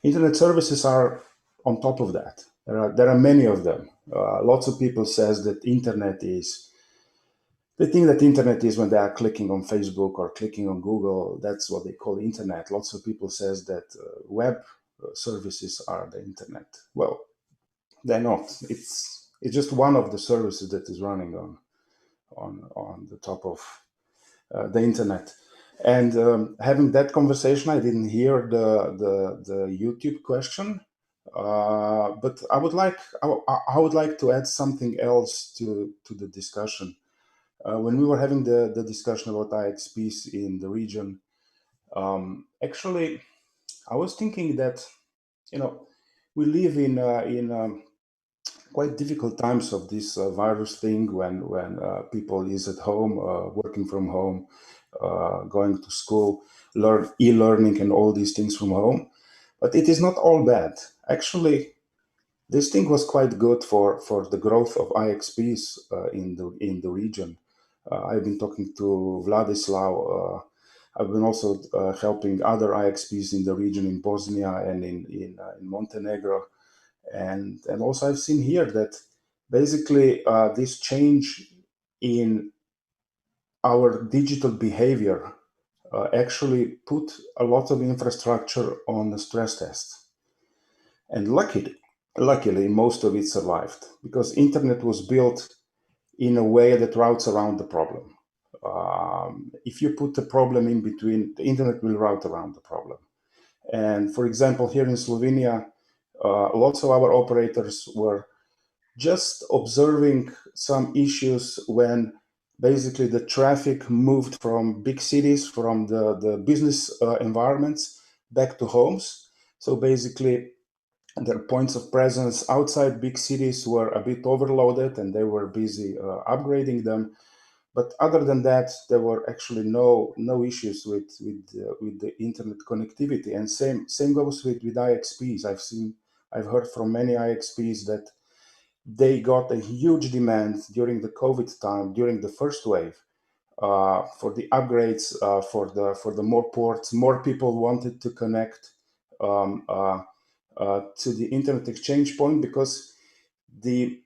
Internet services are on top of that. There are many of them. Lots of people says that internet is, they think that internet is when they are clicking on Facebook or clicking on Google. That's what they call internet. Lots of people says that web services are the internet. Well, they're not. It's just one of the services that is running on the top of the internet. And having that conversation, I didn't hear the YouTube question, but I would like to add something else to the discussion. When we were having the discussion about IXPs in the region, actually, I was thinking that, we live in quite difficult times of this virus thing when people is at home, working from home, going to school, e-learning and all these things from home. But it is not all bad. Actually, this thing was quite good for the growth of IXPs in the region. I've been talking to Vladislav. I've been also helping other IXPs in the region, in Bosnia and in Montenegro. And also I've seen here that basically this change in our digital behavior actually put a lot of infrastructure on the stress test. And luckily, most of it survived because internet was built in a way that routes around the problem. If you put the problem in between, the internet will route around the problem. And for example, here in Slovenia, lots of our operators were just observing some issues when basically the traffic moved from big cities, from the business environments back to homes. So basically, their points of presence outside big cities were a bit overloaded and they were busy upgrading them. But other than that, there were actually no issues with the internet connectivity. And same goes with IXPs. I've heard from many IXPs that they got a huge demand during the COVID time, during the first wave, for the upgrades, for the more ports. More people wanted to connect to the internet exchange point because the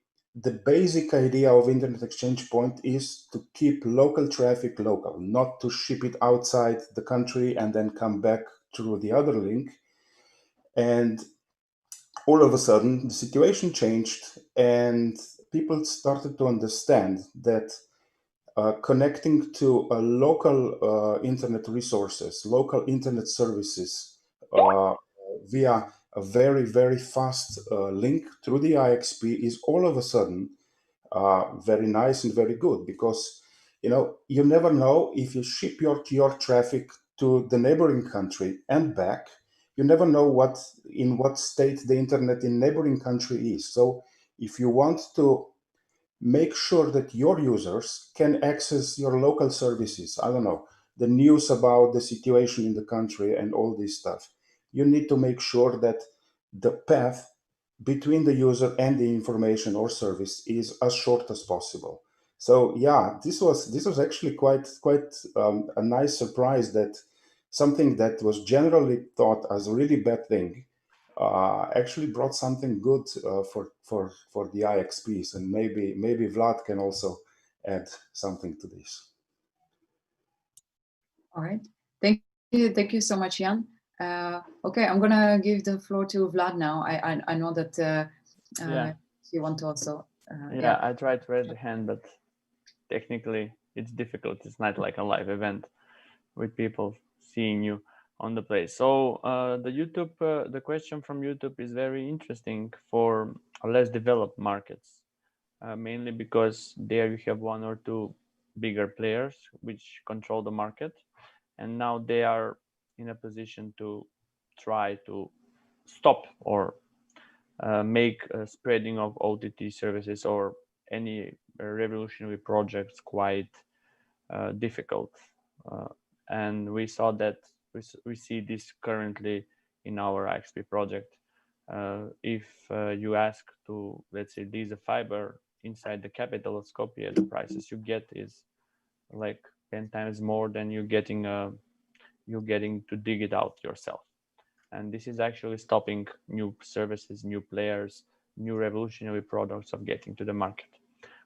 basic idea of internet exchange point is to keep local traffic local, not to ship it outside the country and then come back through the other link. And all of a sudden, the situation changed and people started to understand that connecting to a local internet resources, local internet services via a very fast link through the IXP is all of a sudden very nice and very good, because you never know if you ship your traffic to the neighboring country and back. You never know in what state the internet in neighboring country is. So if you want to make sure that your users can access your local services, I don't know, the news about the situation in the country and all this stuff, you need to make sure that the path between the user and the information or service is as short as possible. So yeah, this was actually quite a nice surprise, that something that was generally thought as a really bad thing actually brought something good for the IXPs, and maybe Vlad can also add something to this. All right, thank you so much, Jan. Okay, I'm gonna give the floor to Vlad now. I know that you want to also. Yeah, I tried to raise the hand, but technically it's difficult. It's not like a live event with people seeing you on the place. So the question from YouTube is very interesting for less developed markets, mainly because there you have one or two bigger players which control the market, and now they are in a position to try to stop or make spreading of OTT services or any revolutionary projects quite difficult. And we saw that we see this currently in our IXP project. If you ask to, let's say, lease a fiber inside the capital of Skopje, the prices you get is like 10 times more than you're getting to dig it out yourself. And this is actually stopping new services, new players, new revolutionary products of getting to the market.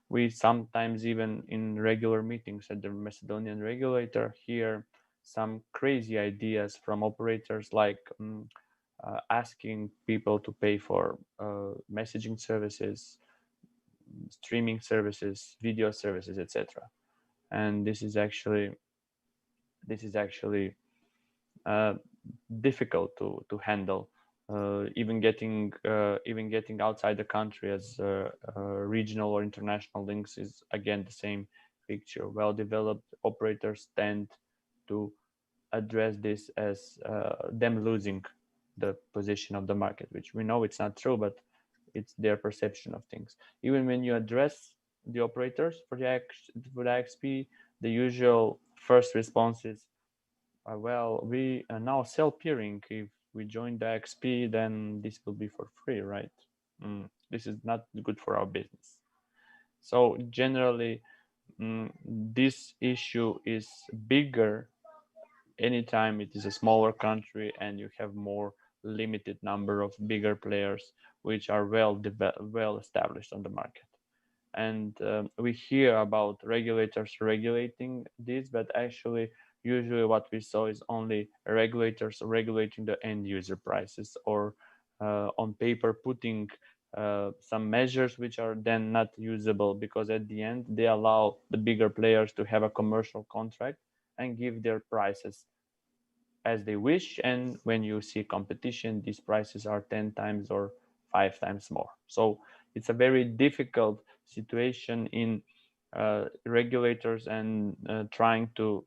We sometimes, even in regular meetings at the Macedonian regulator, hear some crazy ideas from operators, like asking people to pay for messaging services, streaming services, video services, etc. And this is actually difficult to handle. Even getting outside the country as regional or international links is again the same picture. Well-developed operators tend to address this as them losing the position of the market, which we know it's not true, but it's their perception of things. Even when you address the operators for the IXP, the usual first response is, well, we now sell peering. If we join the IXP, then this will be for free, right? This is not good for our business. So generally, this issue is bigger anytime it is a smaller country and you have more limited number of bigger players which are well established on the market. And we hear about regulators regulating this, but actually usually what we saw is only regulators regulating the end user prices, or on paper putting some measures which are then not usable, because at the end they allow the bigger players to have a commercial contract and give their prices as they wish. And when you see competition, these prices are 10 times or 5 times more. So it's a very difficult situation in regulators and trying to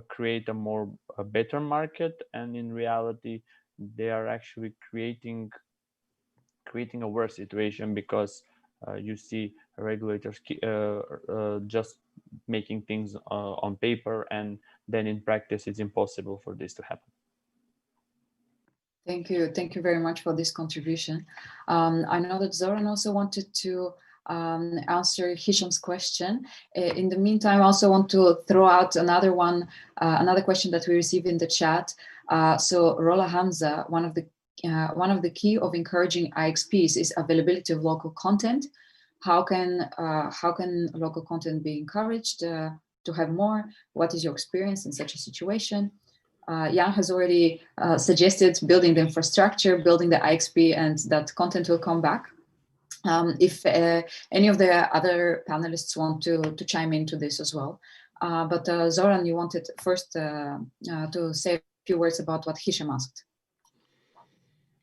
create a better market, and in reality they are actually creating a worse situation, because you see regulators just making things on paper, and then in practice it's impossible for this to happen. Thank you very much for this contribution. I know that Zoran also wanted to answer Hisham's question. In the meantime, I also want to throw out another question that we received in the chat. So Rola Hamza, one of the key of encouraging IXPs is availability of local content. How can local content be encouraged to have more? What is your experience in such a situation? Jan has already suggested building the infrastructure, building the IXP, and that content will come back. If any of the other panelists want to chime into this as well. But Zoran, you wanted first to say a few words about what Hisham asked.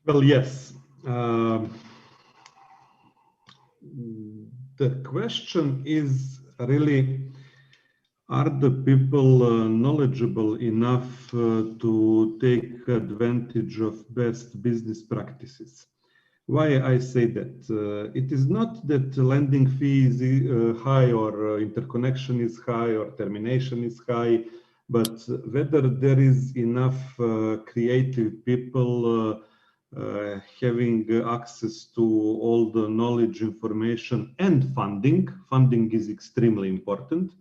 Well, yes. the question is really, are the people knowledgeable enough to take advantage of best business practices? Why I say that? It is not that lending fee is high or interconnection is high or termination is high, but whether there is enough creative people having access to all the knowledge, information, and funding. Funding is extremely important.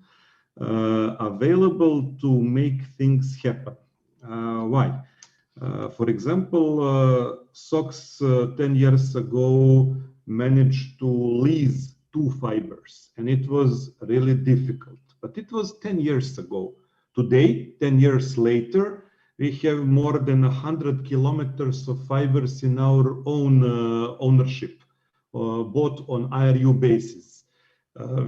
Available to make things happen. Why? For example, SOX 10 years ago managed to lease 2 fibers, and it was really difficult, but it was 10 years ago. Today, 10 years later, we have more than 100 kilometers of fibers in our own ownership, both on IRU basis,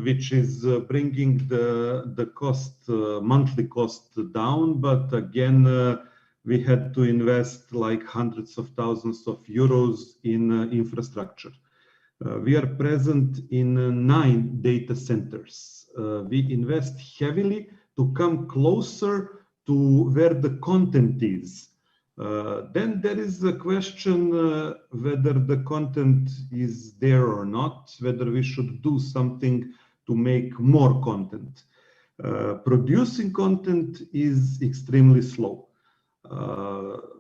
which is bringing the cost, monthly cost down, but again, we had to invest like hundreds of thousands of euros in infrastructure. We are present in 9 data centers. We invest heavily to come closer to where the content is. Then there is a question whether the content is there or not, whether we should do something to make more content. Producing content is extremely slow.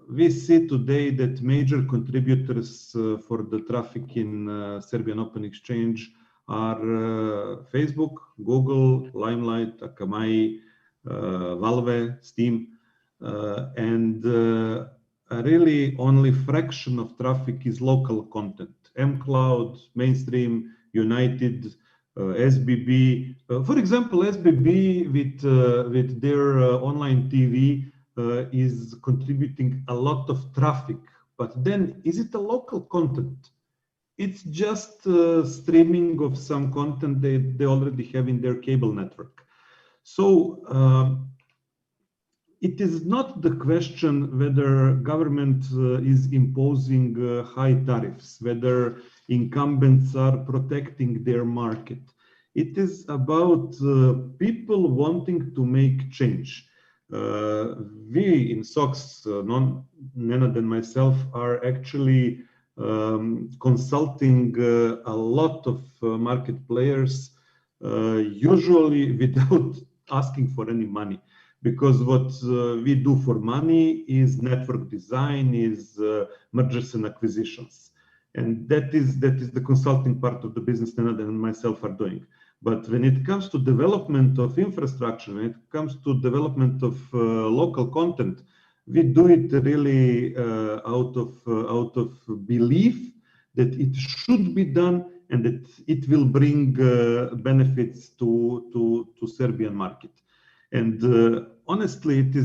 We see today that major contributors for the traffic in Serbian Open Exchange are Facebook, Google, Limelight, Akamai, Valve, Steam, and really only fraction of traffic is local content. mCloud, Mainstream, United, SBB. For example, SBB with their online TV is contributing a lot of traffic, but then is it a local content? It's just streaming of some content they already have in their cable network. So it is not the question whether government is imposing high tariffs, whether incumbents are protecting their market. It is about people wanting to make change. We in SOX, Nenad and myself, are actually consulting a lot of market players, usually without asking for any money, because what we do for money is network design, is mergers and acquisitions, and that is the consulting part of the business Nenad and myself are doing. But when it comes to development of infrastructure, when it comes to development of local content, we do it really out of belief that it should be done and that it will bring benefits to Serbian market. And honestly, it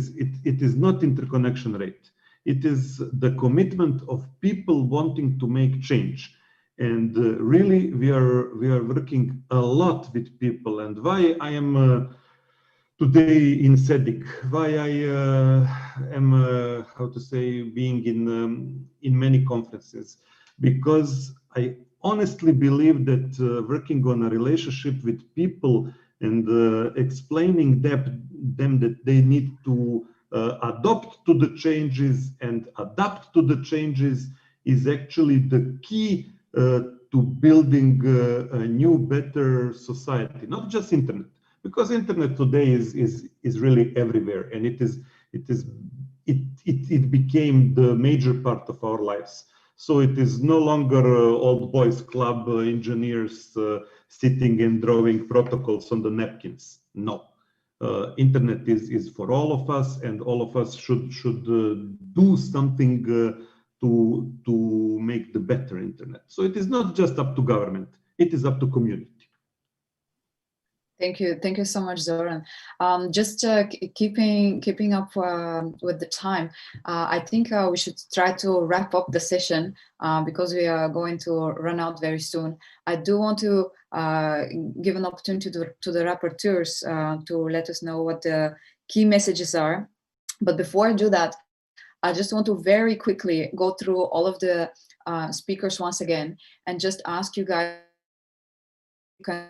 is not interconnection rate. It is the commitment of people wanting to make change. And really, we are working a lot with people. And why I am today in SEEDIG, why I am, how to say, being in many conferences, because I honestly believe that working on a relationship with people and explaining them that they need to adopt to the changes and adapt to the changes is actually the key to building a new, better society, not just internet, because internet today is really everywhere, and it became the major part of our lives. So it is no longer old boys club engineers sitting and drawing protocols on the napkins. No, internet is for all of us, and all of us should do something to make the better internet. So it is not just up to government, it is up to community. Thank you so much, Zoran. Just keeping up with the time, I think we should try to wrap up the session because we are going to run out very soon. I do want to give an opportunity to the rapporteurs to let us know what the key messages are. But before I do that, I just want to very quickly go through all of the speakers once again and just ask you guys can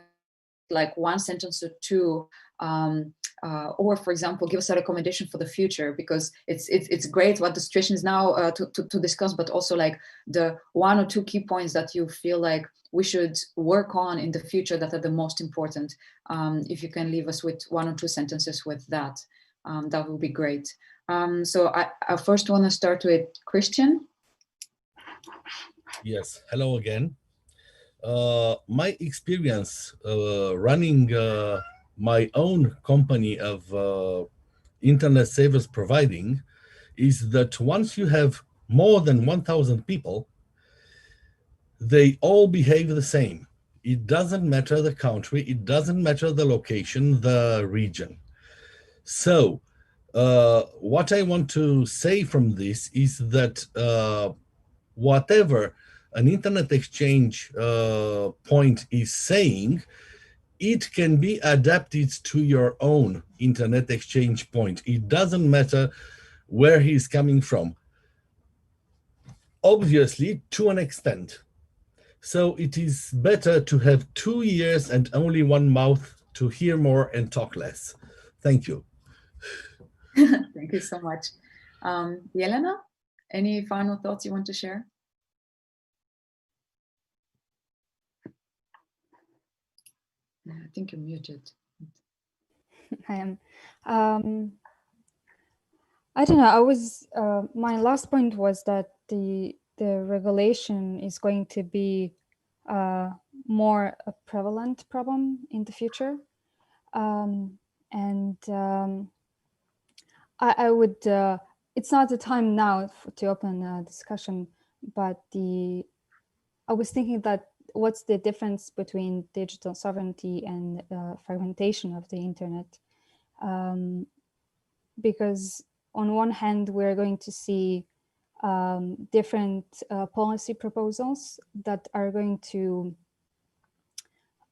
like one sentence or two, or for example, give us a recommendation for the future, because it's great what the situation is now to discuss, but also like the one or two key points that you feel like we should work on in the future that are the most important. If you can leave us with one or two sentences with that, that would be great. So I first want to start with Christian. Yes, hello again. My experience running my own company of internet service providing is that once you have more than 1,000 people, they all behave the same. It doesn't matter the country, it doesn't matter the location, the region. So what I want to say from this is that whatever an internet exchange point is saying, it can be adapted to your own internet exchange point. It doesn't matter where he's coming from. Obviously, to an extent. So it is better to have 2 ears and only one mouth to hear more and talk less. Thank you. Thank you so much. Helena, any final thoughts you want to share? I think you're muted. I am. I don't know. I was my last point was that the regulation is going to be more a prevalent problem in the future, and I would. It's not the time now to open a discussion, but I was thinking that what's the difference between digital sovereignty and fragmentation of the internet? Because on one hand, we're going to see different policy proposals that are going to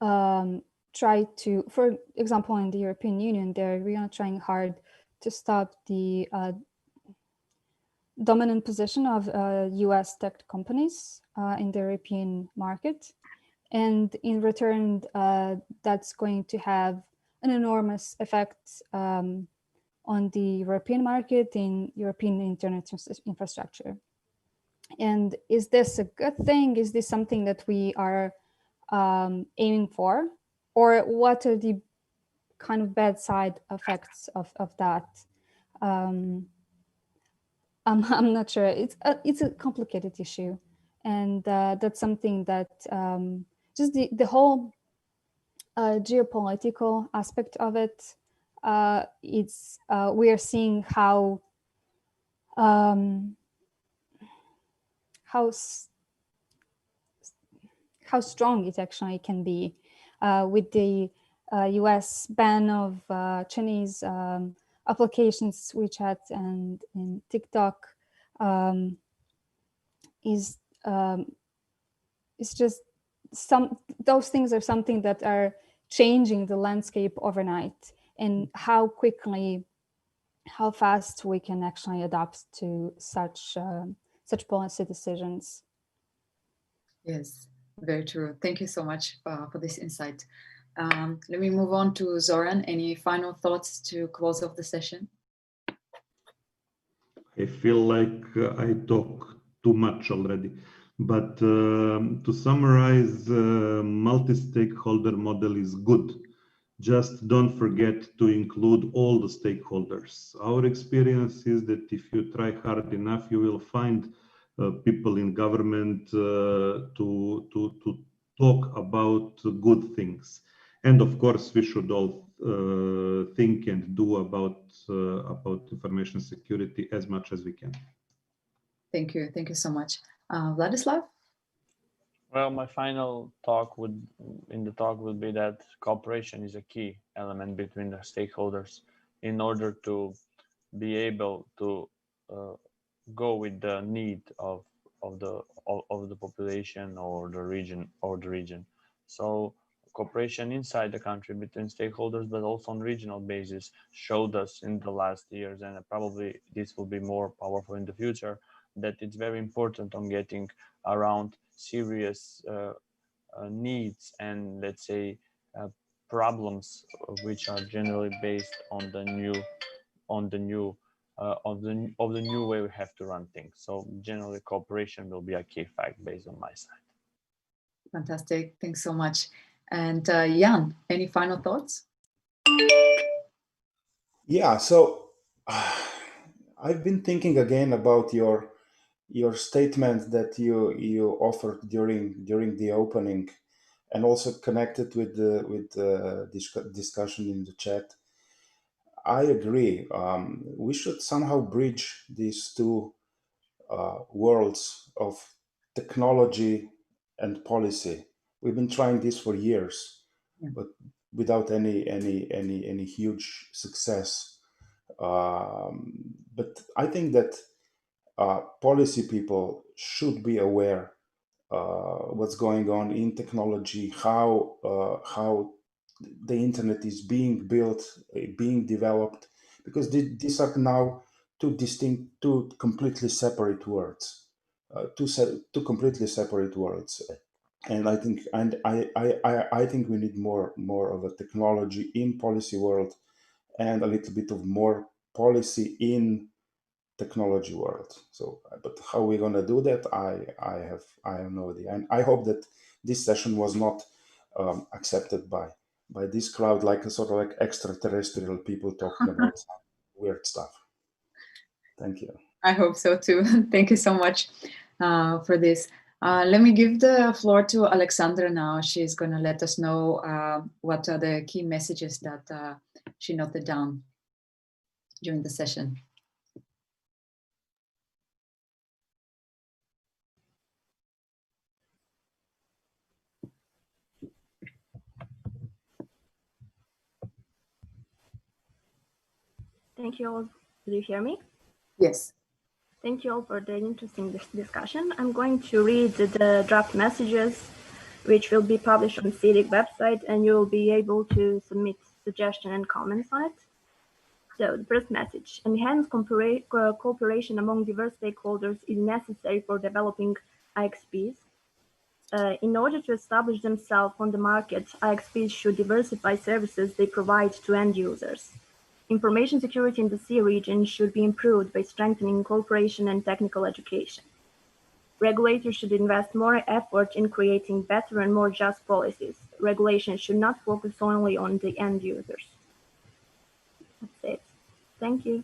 try to, for example, in the European Union, they're really trying hard to stop the dominant position of US tech companies in the European market. And in return, that's going to have an enormous effect on the European market, in European internet infrastructure. And is this a good thing? Is this something that we are aiming for? Or what are the kind of bad side effects of that? I'm not sure. It's a complicated issue. And that's something that just the whole geopolitical aspect of it, we are seeing how strong it actually can be with the US ban of Chinese applications, WeChat and TikTok. Is just those things are something that are changing the landscape overnight, and how fast we can actually adapt to such policy decisions. Yes, very true. Thank you so much for this insight. Let me move on to Zoran. Any final thoughts to close off the session? I feel like I talk too much already, but to summarize, multi-stakeholder model is good. Just don't forget to include all the stakeholders. Our experience is that if you try hard enough, you will find people in government to talk about good things. And of course, we should all think and do about information security as much as we can. Thank you so much. Vladislav? Well, my final talk would be that cooperation is a key element between the stakeholders in order to be able to go with the need of the population or the region. So cooperation inside the country between stakeholders, but also on regional basis, showed us in the last years, and probably this will be more powerful in the future, that it's very important on getting around serious needs and, let's say, problems which are generally based on the new way we have to run things. So generally cooperation will be a key fact based on my side. Fantastic, thanks so much. And Jan, any final thoughts? Yeah, so I've been thinking again about your statement that you offered during the opening, and also connected with the discussion in the chat. I agree. We should somehow bridge these two worlds of technology and policy. We've been trying this for years, but without any huge success. But I think that policy people should be aware what's going on in technology, how the internet is being built, being developed, because these are now two completely separate worlds, two completely separate worlds. And I think we need more of a technology in policy world, and a little bit of more policy in technology world. So, but how we're gonna do that, I have no idea. And I hope that this session was not accepted by this crowd like a sort of like extraterrestrial people talking about some weird stuff. Thank you. I hope so too. Thank you so much for this. Let me give the floor to Alexandra now. She's going to let us know what are the key messages that she noted down during the session. Thank you all. Do you hear me? Yes. Thank you all for the interesting discussion. I'm going to read the draft messages, which will be published on SEEDIG website, and you will be able to submit suggestions and comments on it. So the first message: enhanced cooperation among diverse stakeholders is necessary for developing IXPs. In order to establish themselves on the market, IXPs should diversify services they provide to end users. Information security in the CE region should be improved by strengthening cooperation and technical education. Regulators should invest more effort in creating better and more just policies. Regulation should not focus only on the end users. That's it. Thank you.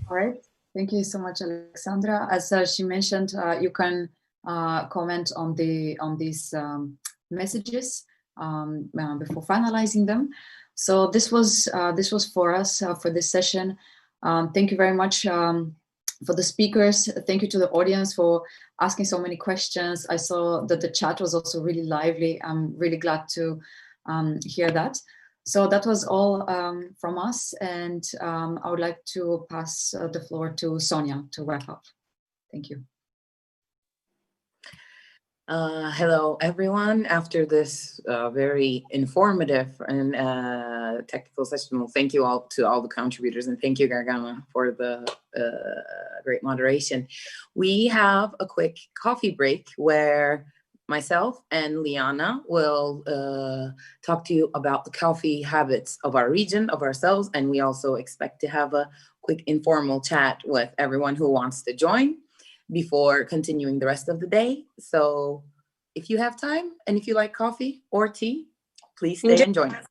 All right. Thank you so much, Alexandra. As she mentioned, you can comment on these messages before finalizing them. So this was for us for this session. Thank you very much for the speakers. Thank you to the audience for asking so many questions. I saw that the chat was also really lively. I'm really glad to hear that. So that was all from us, and I would like to pass the floor to Sonia to wrap up. Thank you. Hello, everyone. After this very informative and technical session, well, thank you all to all the contributors, and thank you, Gargana, for the great moderation. We have a quick coffee break where myself and Liana will talk to you about the coffee habits of our region, of ourselves, and we also expect to have a quick informal chat with everyone who wants to join before continuing the rest of the day. So if you have time and if you like coffee or tea, please stay and join us.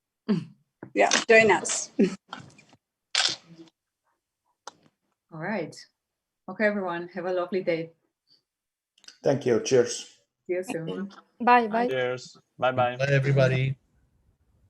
Yeah, join us. All right. Okay, everyone, have a lovely day. Thank you. Cheers. See you soon. Bye. Bye. Cheers. Bye-bye. Bye, everybody.